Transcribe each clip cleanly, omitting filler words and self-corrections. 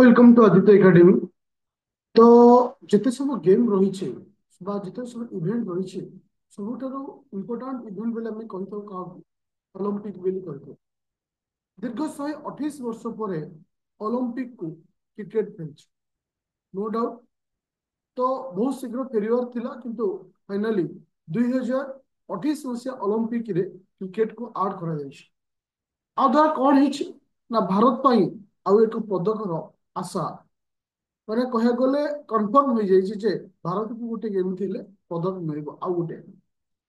Welcome to Aditya academy. तो जिते सब गेम रही बा जिते सब इवेंट रही सबुठारु इम्पोर्टाट इवेंट बोले आम कही क्या ओलंपिक बोली कही दीर्घ 128 वर्ष पर ओलंपिक को क्रिकेट फेरी नो डाउट। तो बहुत शीघ्र फेरिवार थिला किंतु फाइनाली 2028 मसीहा ओलंपिक रे क्रिकेट को आड करा द्वारा कौन ना भारत पाई आउ एक पदकर आशा ମାନେ କହିବାକୁ ଗଲେ କନଫର୍ମ ହେଇଯାଇଛି ଯେ ଭାରତକୁ ଗୋଟେ କେମିତି ହେଲେ ପଦକ ମିଳିବ ଆଉ ଗୋଟେ।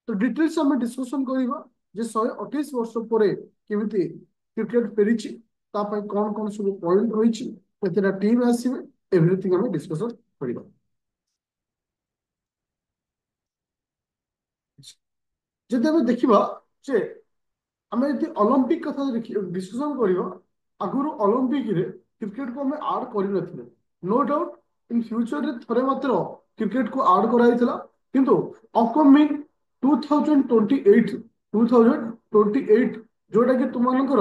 ତ ଡିଟେଲ୍ସ ଆମେ ଡିସ୍କସନ କରିବା ଯେ 128 ବର୍ଷ ପରେ କେମିତି କ୍ରିକେଟ ଫେରିଛି, ତା ପାଇଁ କଣ କଣ ସବୁ ପଏଣ୍ଟ ରହିଛି, କେତେଟା ଟିମ୍ ଆସିବେ, ଏଭ୍ରିଥିଙ୍ଗ ଆମେ ଡିସ୍କସନ କରିବା। ଯଦି ଆମେ ଦେଖିବା ଯେ ଆମେ ଯଦି ଅଲମ୍ପିକ କଥା ଡିସ୍କସନ କରିବା, ଆଗରୁ ଅଲମ୍ପିକରେ କ୍ରିକେଟକୁ ଆମେ ଆଡ୍ କରିନଥିଲେ। नो डाउट इन फ्यूचर रे थरे मात्र क्रिकेट को आड कराइथिला किंतु अपकमिंग 2028 जोटा कि तुमनकर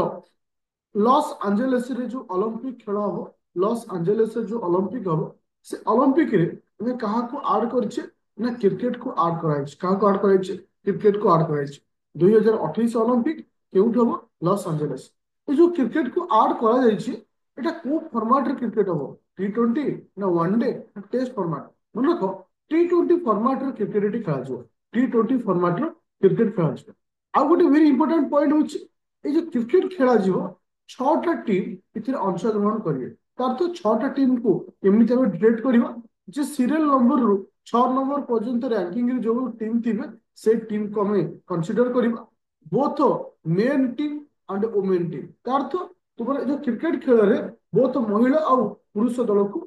लॉस एंजेलिस रे जो ओलंपिक खेल हम, लॉस एंजेलिस रे जो ओलंपिक हम, से ओलंपिक रे हमें कहा को आड करछे ना क्रिकेट को आड कराइछ। कहा को आड कराइछ? क्रिकेट को आड कराइछ। 2028 ओलंपिक केउठ हम? Los Angeles. ये जो क्रिकेट को आड करा जाइछि, एटा को फॉर्मेट रे क्रिकेट हम? टी20 ना वनडे ना टेस्ट फॉर्मेट? मन रख, टी20 फॉर्मेट रे क्रिकेट खेला जो, टी20 फॉर्मेट रे क्रिकेट खेला जो। आ गोटे वेरी इंपोर्टेंट पॉइंट होछि, ये जो क्रिकेट खेला जीवो छटा टीम इथे अंशग्रहण करिवे। तार तो छटा टीम को एमिति हम डिटेक्ट करिवा जे सीरियल नंबर रु 6 नंबर पर्यंत रैंकिंग रे जो टीम थिबे से टीम को हमें कंसीडर करिवा, both men team and women team. तार तो तुमर जो क्रिकेट खेल रे बोथ महिला और पुरुष दल को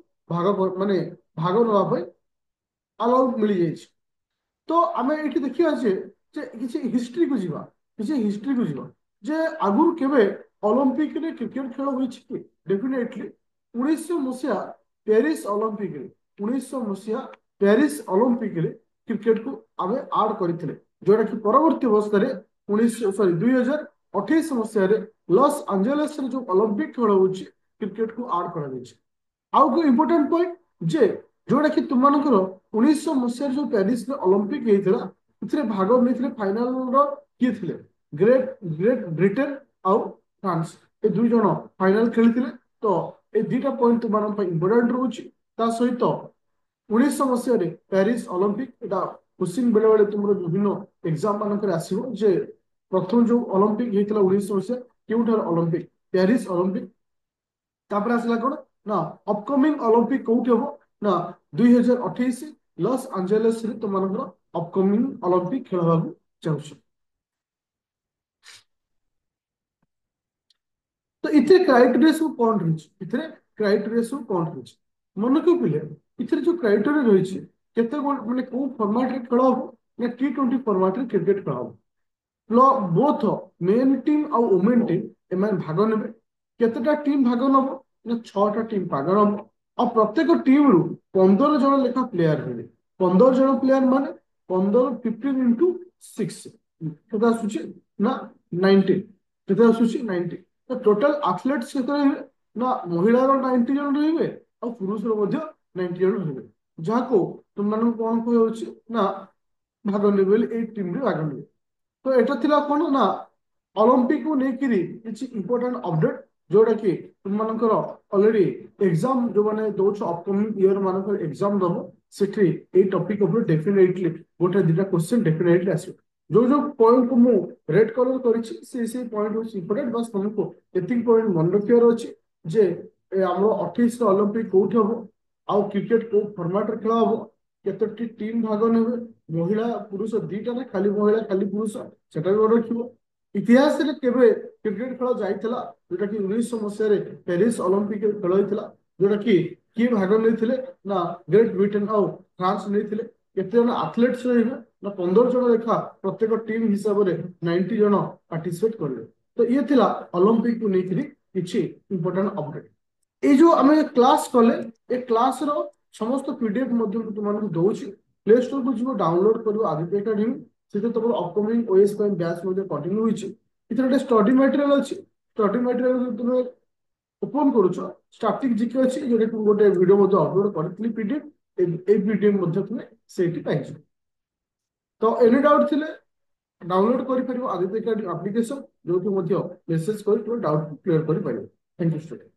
माने भाग नवा पई अलाउ मिली जाइछ। तो आमे एठी देखिया जे किछि हिस्ट्री को जीवा, किछि हिस्ट्री को जीवा जे आगुर केबे ओलंपिक रे क्रिकेट खेल होई कि? डेफिनेटली 1900 मसिया पेरिस ओलंपिक रे, 1900 मसिया पेरिस ओलंपिक रे क्रिकेट को आमे ऐड करथिले, जोटा कि परवर्ती वर्ष रे 2028 मसिया रे लॉस एंजेलिस रे जो ओलंपिक खेल होउची क्रिकेट को ऐड करा दैछि। आउ को इंपोर्टेंट पॉइंट जे जोटा कि तुमनकर 1900 मसिया जो पेरिस में ओलंपिक हेतिला, इथरे भाग नेथिले फाइनल रो किए थिले? ग्रेट ग्रेट ब्रिटेन आउ फ्रांस, ए दुई जण फाइनल खेलिथिले। तो ए दुईटा पॉइंट तुमन पे इंपोर्टेंट रहउची। ता सहित 1900 मसिया रे पेरिस ओलंपिक, एटा क्वेश्चन बेले बेले तुमरो विभिन्न एग्जाम मानकर आसीबो जे प्रथम जो ओलंपिक हेतिला 1900 मसिया केउठार ओलंपिक? Paris Olympic. तापर आसला कोन ना अपकमिंग ओलंपिक कोउठी हो ना 2028 लॉस एंजेलिस रे तुमनकर अपकमिंग ओलंपिक खेल होबाकू चाहूछ। तो इथे क्राइटेरिया सब कौन रही? इथे क्राइटेरिया सब कौन रही? मन को पिले इथे जो क्राइटेरिया रही केते माने को फॉर्मेट रे खेल हो ना टी20 फॉर्मेट रे क्रिकेट खेल हो। बोथ मेन टीम और वुमेन टीम एम भाग ने केतेटा टीम भाग नब ना 6टा टीम भाग नब। और प्रत्येक टीम रु 15 जन लेखा प्लेयर हेबे। 15 जन प्लेयर माने 15 15 इंटू 6 केता आसुची ना 19 केता आसुची 90। तो टोटल एथलेट्स केते रहिबे ना महिला रो 90 जन रहिबे और पुरुष रो मध्य 90 जन रहिबे, जाको तुम मानन कोन कोइ होची ना भाग नेबे 8 टीम रे भाग नेबे। तो एटा थिला कोन ना ओलंपिक को नेकिरी किछि इंपोर्टेंट अपडेट, जोटा कि तुम मानकर ऑलरेडी एग्जाम जो माने दोछ अपकमिंग ईयर मानकर एग्जाम दबो सेठी ए टॉपिक ऊपर डेफिनेटली गोटे दिटा क्वेश्चन डेफिनेटली आसीबो। जो पॉइंट को मु रेड कलर करिछि से पॉइंट होछि इंपोर्टेंट। बस तुमको एतिक पॉइंट मन रखियार अछि जे हमरो 28 रो ओलंपिक कोठी हबो, आउ क्रिकेट को फॉर्मेट रे खेला हबो, केतोटी टीम भाग नेबे, महिला पुरुष दीटा ना खाली महिला खाली पुरुष सेटा भी रखिबो। इतिहास रे केबे क्रिकेट खेल जाइथिला जोटा कि 1900 मसिया रे पेरिस ओलंपिक खेल होइथिला, जोटा कि किए भाग नेथिले ना ग्रेट ब्रिटेन और फ्रांस नेथिले। केते जन एथलेट्स रहिबे ना 15 जन लेखा प्रत्येक टीम हिसाब रे 90 जन पार्टिसिपेट करबे। तो ये थिला ओलंपिक को नेथिली किछि इंपोर्टेंट अपडेट। ए जो आमे क्लास कले ए क्लास रो समस्त पीडीएफ मध्य तुमन दउछि, प्ले स्टोर को जो डाउनलोड करू आदित्य एकेडमी से तो अपकमिंग ओएस बैच मध्य कंटिन्यू होइछि। इथरे स्टडी मटेरियल अछि, स्टडी मटेरियल तुमे ओपन करूछ स्टैटिक जीके अछि जोटा कि गोटे वीडियो मध्ये अपलोड करथिली पीडीएफ ए पीडीएफ मध्ये तुमे सेठी पाइछ तो एनी डाउट थिले डाउनलोड करि परिबो आदित्य एकेडमी एप्लीकेशन जो कि मध्ये मेसेज करि डाउट क्लियर करि परिबो थैंक यू स्टूडेंट